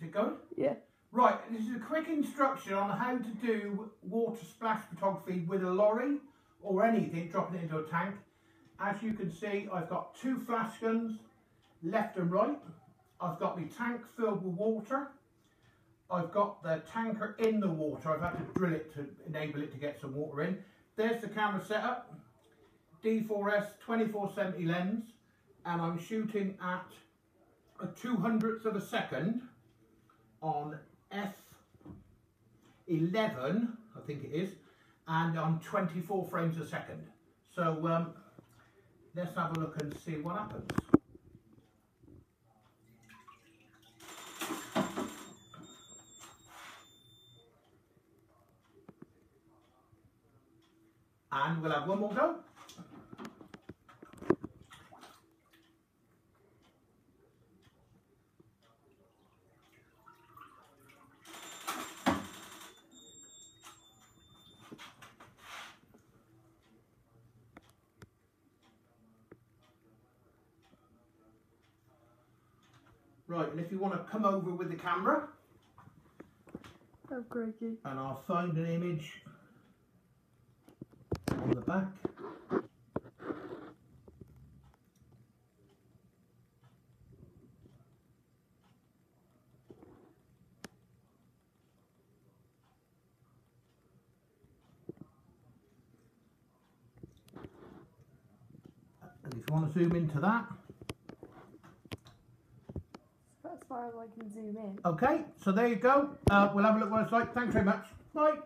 Is it going? Yeah. Right, this is a quick instruction on how to do water splash photography with a lorry or anything, dropping it into a tank. As you can see, I've got 2 flash guns, left and right. I've got my tank filled with water. I've got the tanker in the water. I've had to drill it to enable it to get some water in. There's the camera setup, D4S 2470 lens, and I'm shooting at a 200th of a second on f11, I think it is, and on 24 frames a second. So let's have a look and see what happens. And we'll have one more go. Right, and if you want to come over with the camera, Oh, crikey. and I'll find an image on the back. And if you want to zoom into that. As far as I can zoom in. Okay, so there you go. We'll have a look what it's like. Thanks very much. Bye.